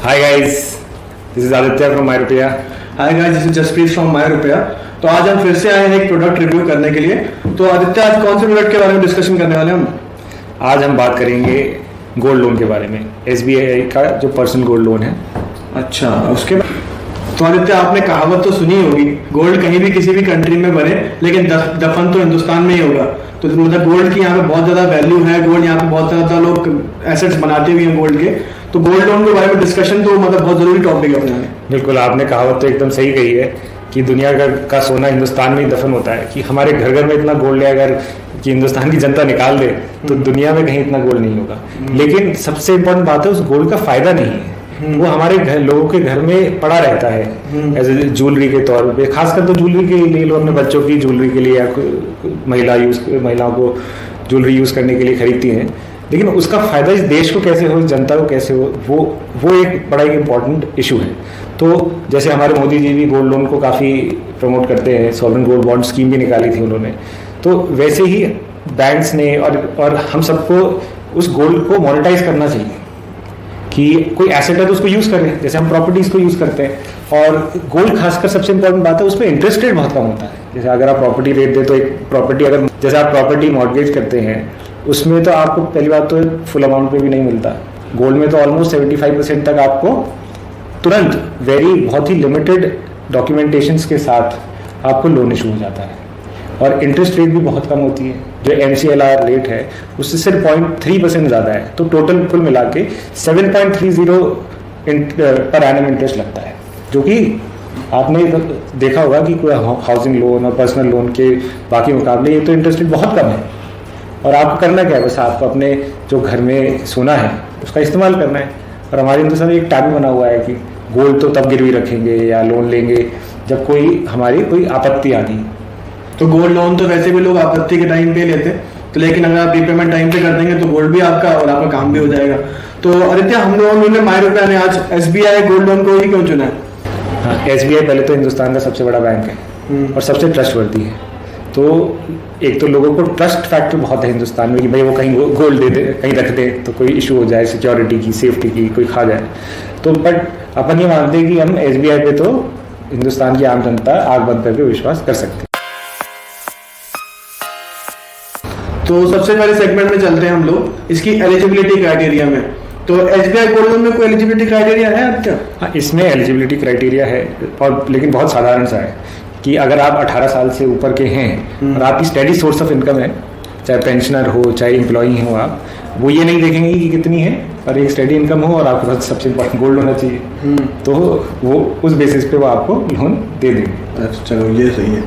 Hi guys, this is Aditya from MyRupiah. Hi guys, this is Jaspreet from my Rupaya. तो आज हम फिर से आए हैं एक प्रोडक्ट रिव्यू करने के लिए। तो आदित्य, आज कौन से प्रोडक्ट के बारे में डिस्कशन करने वाले हैं हम? आज हम बात करेंगे गोल्ड लोन के बारे में, SBI का जो पर्सनल गोल्ड लोन है। अच्छा, उसके बाद तो आदित्य, आपने कहावत तो सुनी होगी, गोल्ड कहीं भी किसी भी कंट्री में बने लेकिन दफन तो हिंदुस्तान में ही होगा। तो मतलब गोल्ड की यहाँ पे बहुत ज्यादा वैल्यू है, गोल्ड यहाँ पे बहुत ज्यादा लोग एसेट्स बनाते भी हैं गोल्ड के। तो गोल्ड लोन के बारे में डिस्कशन तो मतलब बहुत जरूरी टॉपिक है अपने यहाँ। बिल्कुल, आपने कहावत तो एकदम सही कही है कि दुनिया का सोना हिंदुस्तान में ही दफन होता है। कि हमारे घर घर में इतना गोल्ड है, अगर कि हिंदुस्तान की जनता निकाल दे तो दुनिया में कहीं इतना गोल्ड नहीं होगा। लेकिन सबसे इम्पोर्टेंट बात है, उस गोल्ड का फायदा नहीं है, वो हमारे घर लोगों के घर में पड़ा रहता है एज ए ज्वेलरी के तौर पे। खासकर तो ज्वेलरी के लिए लोग अपने बच्चों की ज्वेलरी के लिए या महिलाओं को ज्वेलरी यूज करने के लिए खरीदती हैं। लेकिन उसका फायदा इस देश को कैसे हो, इस जनता को कैसे हो, वो एक बड़ा ही इम्पोर्टेंट इशू है। तो जैसे हमारे मोदी जी भी गोल्ड लोन को काफ़ी प्रमोट करते हैं, सॉवरेन गोल्ड बॉन्ड स्कीम भी निकाली थी उन्होंने। तो वैसे ही बैंक्स ने और हम सबको उस गोल्ड को मोनेटाइज करना चाहिए कि कोई एसेट है तो उसको यूज़ करें, जैसे हम प्रॉपर्टीज़ को यूज़ करते हैं। और गोल्ड खासकर सबसे इंपॉर्टेंट बात है, उस पर इंटरेस्ट रेट बहुत कम होता है। जैसे अगर आप प्रॉपर्टी रेट दे तो एक प्रॉपर्टी अगर जैसे आप प्रॉपर्टी मॉर्गेज करते हैं, उसमें तो आपको पहली बात तो फुल अमाउंट पे भी नहीं मिलता। गोल्ड में तो ऑलमोस्ट 75% तक आपको तुरंत बहुत ही लिमिटेड डॉक्यूमेंटेशंस के साथ आपको लोन इशू हो जाता है। और इंटरेस्ट रेट भी बहुत कम होती है, जो MCLR रेट है उससे सिर्फ 0.3% ज़्यादा है। तो टोटल कुल मिला के 7.30 पर एनम इंटरेस्ट लगता है, जो कि आपने देखा होगा कि कोई हाउसिंग लोन और पर्सनल लोन के बाकी मुकाबले ये तो इंटरेस्ट रेट बहुत कम है। और आपको करना क्या है, बस आपको अपने जो घर में सोना है उसका इस्तेमाल करना है। और हमारे हिंदुस्तान में एक टैब बना हुआ है कि गोल्ड तो तब गिरवी रखेंगे या लोन लेंगे जब कोई आपत्ति आती। तो गोल्ड लोन तो वैसे भी लोग आपत्ति के टाइम पे लेते हैं, तो लेकिन अगर आप रीपेमेंट टाइम पे कर देंगे तो गोल्ड भी आपका और आपका काम भी हो जाएगा। तो आदित्य, हम लोगों ने माय रुपया ने आज SBI गोल्ड लोन को ही क्यों चुना है? हाँ, SBI पहले तो हिंदुस्तान का सबसे बड़ा बैंक है और सबसे ट्रस्टवर्दी है। तो एक तो लोगों को ट्रस्ट फैक्टर बहुत है हिंदुस्तान में कि भाई वो कहीं गोल्ड दे दे, कहीं रख दे तो कोई इशू हो जाए, सिक्योरिटी की, सेफ्टी की, कोई खा जाए। तो बट अपन ये मानते हैं कि हम SBI पे तो हिंदुस्तान की आम जनता आग बंद करके विश्वास कर सकते हैं। तो सबसे पहले सेगमेंट में चलते हैं हम लोग इसकी एलिजिबिलिटी क्राइटेरिया में। तो SBI गोल्ड लोन में कोई एलिजिबिलिटी क्राइटेरिया है क्या? हाँ, इसमें एलिजिबिलिटी क्राइटेरिया है, और लेकिन बहुत साधारण सा है कि अगर आप 18 साल से ऊपर के हैं और आपकी स्टेडी सोर्स ऑफ इनकम है, चाहे पेंशनर हो चाहे एम्प्लॉई हो आप, वो ये नहीं देखेंगे कि कितनी है, और एक स्टेडी इनकम हो और आपके पास सबसे इम्पोर्टेंट गोल्ड होना चाहिए। तो वो उस बेसिस पे वो आपको लोन दे देंगे। अच्छा, चलो ये सही है।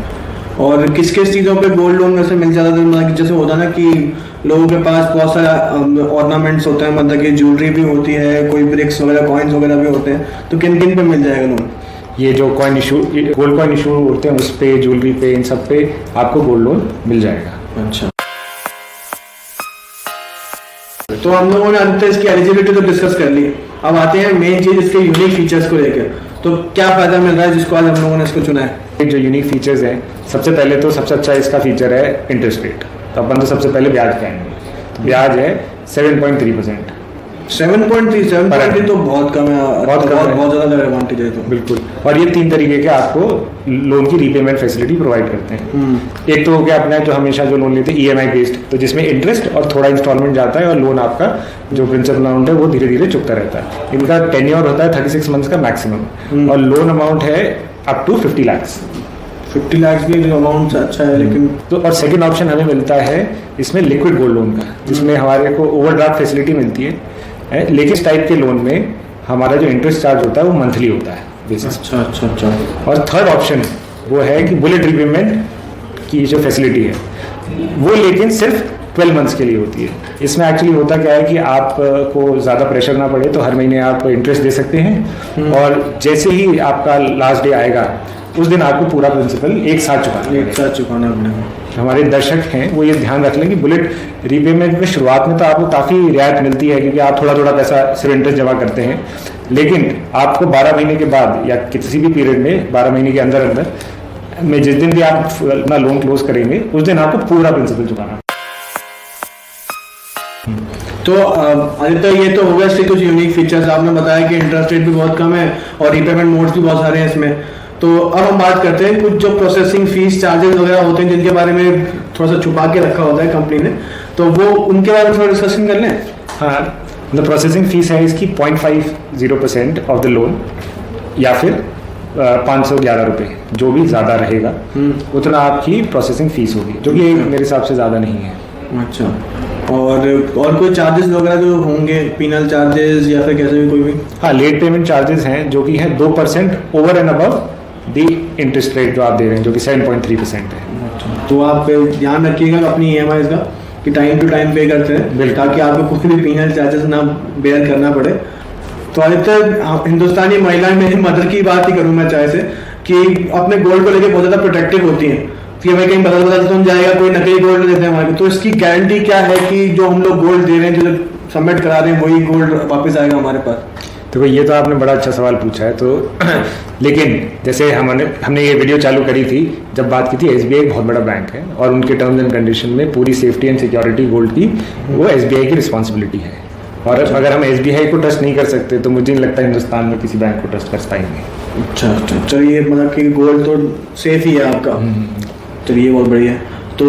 और किस किस चीज़ों पे गोल्ड लोन वैसे मिल जाता है? मतलब जैसे होता है ना कि लोगों के पास बहुत सारे ऑर्नामेंट्स होते हैं, मतलब कि ज्वेलरी भी होती है, कोई ब्रिक्स वगैरह, कॉइन्स वगैरह भी होते हैं। तो किन किन पे मिल जाएगा लोन? ये जो गोल्ड कॉइन इशू होते हैं उस पे, ज्वेलरी पे, इन सब पे आपको गोल्ड लोन मिल जाएगा। अच्छा, तो हम लोगों ने अंत इसकी एलिजिबिलिटी तो डिस्कस कर ली। अब आते हैं मेन चीज, इसके यूनिक फीचर्स को लेकर। तो क्या फायदा मिल रहा है जिसको आज हम लोगों ने इसको चुना है? जो यूनिक फीचर्स हैं, सबसे पहले तो सबसे अच्छा इसका फीचर है इंटरेस्ट रेट। तो अपन तो सबसे पहले ब्याज पे आएंगे। तो ब्याज है 7.3%। 7.3 तो बहुत कम है, बहुत ज्यादा एडवांटेज है। तो बिल्कुल। और ये 3 तरीके के आपको लोन की रीपेमेंट फैसिलिटी प्रोवाइड करते हैं। एक तो हो गया अपना जो हमेशा जो लोन लेते हैं EMI बेस्ड, तो जिसमें इंटरेस्ट और थोड़ा इंस्टॉलमेंट जाता है और लोन आपका जो प्रिंसिपल अमाउंट है वो धीरे धीरे चुकता रहता है। इनका टेन्योर होता है 36 मंथ्स का मैक्सिमम, और लोन अमाउंट है अप टू 50 लाख। 50 लाख भी अमाउंट अच्छा है। लेकिन तो और सेकंड ऑप्शन हमें मिलता है इसमें लिक्विड गोल्ड लोन का, जिसमें हमारे को ओवरड्राफ्ट फैसिलिटी मिलती है। लेकिन इस टाइप के लोन में हमारा जो इंटरेस्ट चार्ज होता है वो मंथली होता है बेसिस। अच्छा। और थर्ड ऑप्शन वो है कि बुलेट रीपेमेंट की जो फैसिलिटी है वो लेकिन सिर्फ 12 मंथ्स के लिए होती है। इसमें एक्चुअली होता क्या है कि आपको ज़्यादा प्रेशर ना पड़े, तो हर महीने आप इंटरेस्ट दे सकते हैं, और जैसे ही आपका लास्ट डे आएगा उस दिन आपको पूरा प्रिंसिपल एक साथ चुकाना पड़ेगा। हमारे दर्शक हैं वो ये ध्यान रख लें कि बुलेट रीपेमेंट में शुरुआत में तो आपको काफ़ी रियायत मिलती है, क्योंकि आप थोड़ा थोड़ा पैसा सिर्फ इंटरेस्ट जमा करते हैं। लेकिन आपको 12 महीने के बाद या किसी भी पीरियड में 12 महीने के अंदर में जिस दिन भी आप अपना लोन क्लोज करेंगे उस दिन आपको पूरा प्रिंसिपल चुकाना। तो आदित्य, ये तो हो गया इसके कुछ यूनिक फीचर्स। आपने बताया कि इंटरेस्ट रेट भी बहुत कम है और रीपेमेंट मोड्स भी बहुत सारे हैं इसमें। तो अब हम बात करते हैं कुछ जो प्रोसेसिंग फीस चार्जेस वगैरह होते हैं जिनके बारे में थोड़ा सा छुपा के रखा होता है कंपनी ने, तो वो उनके बारे में थोड़ा डिस्कशन कर लें। हाँ, मतलब प्रोसेसिंग फीस है इसकी 0.50% ऑफ द लोन, या फिर 511 रुपये, जो भी ज़्यादा रहेगा उतना आपकी प्रोसेसिंग फीस होगी, जो कि मेरे हिसाब से ज़्यादा नहीं है। अच्छा, और कोई चार्जेस वगैरह जो होंगे, पीनल चार्जेस या फिर कैसे भी कोई भी? हाँ, लेट पेमेंट चार्जेस हैं जो कि हैं 2% over and above the interest rate जो आप दे रहे हैं, जो कि 7.3% है। अच्छा, तो आप ध्यान रखिएगा अपनी EMI का कि टाइम टू टाइम पे करते हैं, ताकि आपको कोई भी पीनल चार्जेस ना बेयर करना पड़े। तो आदित्य, हिंदुस्तानी महिलाएं, मेरी मदर की बात ही करूँ मैं चाहे से, कि अपने गोल्ड को लेकर बहुत ज़्यादा प्रोटेक्टिव होती हैं कि हमें कहीं बदल तो जाएगा, कोई नकली गोल्ड देते हैं हमारे को। तो इसकी गारंटी क्या है कि जो हम लोग गोल्ड दे रहे हैं, जो सबमिट करा रहे हैं, वही गोल्ड वापस आएगा हमारे पास? तो ये तो आपने बड़ा अच्छा सवाल पूछा है। तो लेकिन जैसे हमने ये वीडियो चालू करी थी जब बात की थी, SBI बहुत बड़ा बैंक है और उनके टर्म्स एंड कंडीशन में पूरी सेफ्टी एंड सिक्योरिटी गोल्ड की वो SBI की रिस्पॉन्सिबिलिटी है। और अगर हम SBI को ट्रस्ट नहीं कर सकते तो मुझे नहीं लगता हिंदुस्तान में किसी बैंक को ट्रस्ट कर पाएंगे। अच्छा, चलिए, मतलब कि गोल्ड तो सेफ ही है आपका। चलिए, बहुत बढ़िया। तो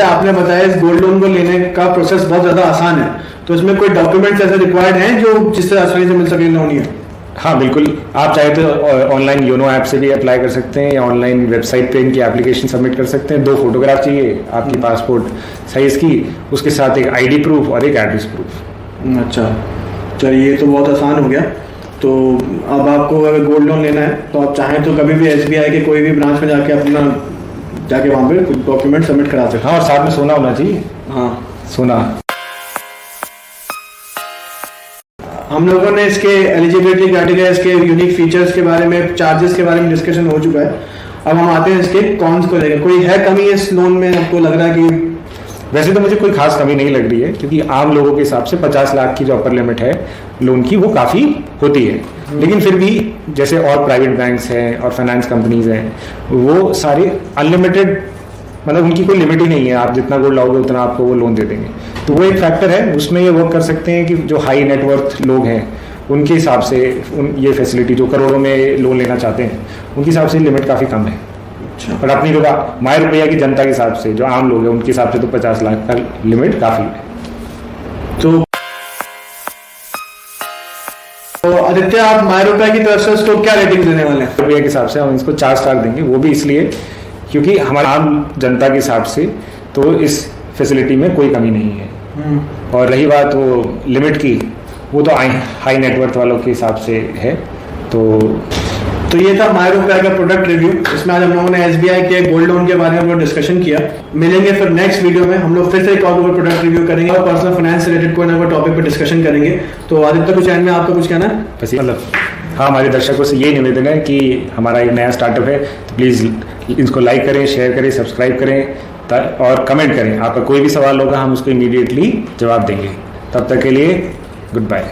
आपने बताया इस गोल्ड लोन को लेने का प्रोसेस बहुत ज़्यादा आसान है, तो इसमें कोई डॉक्यूमेंट्स ऐसे रिक्वायर्ड हैं जो जिससे आसानी से मिल सके लोन? ही हाँ, बिल्कुल। आप चाहे तो ऑनलाइन योनो ऐप से भी अप्लाई कर सकते हैं या ऑनलाइन वेबसाइट पे इनकी एप्लीकेशन सबमिट कर सकते हैं। 2 फोटोग्राफ चाहिए, आपकी पासपोर्ट साइज की, उसके साथ एक ID प्रूफ और एक एड्रेस प्रूफ। अच्छा, चलिए, ये तो बहुत आसान हो गया। तो अब आपको अगर गोल्ड लोन लेना है तो आप चाहें तो कभी भी SBI के कोई भी ब्रांच में जाके वहाँ पे डॉक्यूमेंट सबमिट करा सकते हैं। हाँ, और साथ में सोना होना चाहिए। हाँ, सोना। हम लोगों ने इसके एलिजिबिलिटी क्राइटेरिया, इसके यूनिक फीचर्स के बारे में, चार्जेस के बारे में डिस्कशन हो चुका है। अब हम आते हैं इसके कॉन्स को लेकर। कोई है कमी इस लोन में, आपको लग रहा है कि? वैसे तो मुझे कोई खास कमी नहीं लग रही है, क्योंकि आम लोगों के हिसाब से 50 लाख की जो अपर लिमिट है लोन की वो काफ़ी होती है। लेकिन फिर भी जैसे और प्राइवेट बैंक्स हैं और फाइनेंस कंपनीज हैं, वो सारे अनलिमिटेड, मतलब उनकी कोई लिमिट ही नहीं है, आप जितना गोल्ड लाओगे उतना आपको वो लोन दे देंगे। तो वो एक फैक्टर है, उसमें ये वर्क कर सकते हैं कि जो हाई नेटवर्थ लोग हैं उनके हिसाब से ये फैसिलिटी, जो करोड़ों में लोन लेना चाहते हैं, उनके हिसाब से लिमिट काफ़ी कम है। और अपनी लोग माय रुपया की जनता के हिसाब से, जो आम लोग हैं उनके हिसाब से तो 50 लाख का लिमिट काफ़ी है। तो आदित्य, आप माय रुपया की तरफ से उसको क्या रेटिंग देने वाले हैं? रुपया के हिसाब से हम इसको 4 स्टार देंगे, वो भी इसलिए क्योंकि हमारे आम जनता के हिसाब से तो इस फैसिलिटी में कोई कमी नहीं है। और रही बात वो लिमिट की, वो तो हाई नेटवर्थ वालों के हिसाब से है। तो ये था माय रुपया का प्रोडक्ट रिव्यू। इसमें आज हम लोगों ने SBI के गोल्ड लोन के बारे में डिस्कशन किया। मिलेंगे फिर नेक्स्ट वीडियो में, हम लोग फिर से एक और प्रोडक्ट रिव्यू करेंगे और पर्सनल फाइनेंस से रिलेटेड कोई ना कोई टॉपिक पर डिस्कशन करेंगे। तो आदित्य, कुछ एंड में आपका कुछ कहना है? मतलब हाँ, हमारे दर्शकों से यही निवेदन है कि हमारा एक नया स्टार्टअप है, तो प्लीज़ इसको लाइक करें, शेयर करें, सब्सक्राइब करें और कमेंट करें। आपका कोई भी सवाल होगा हम उसको इमीडिएटली जवाब देंगे। तब तक के लिए गुड बाय।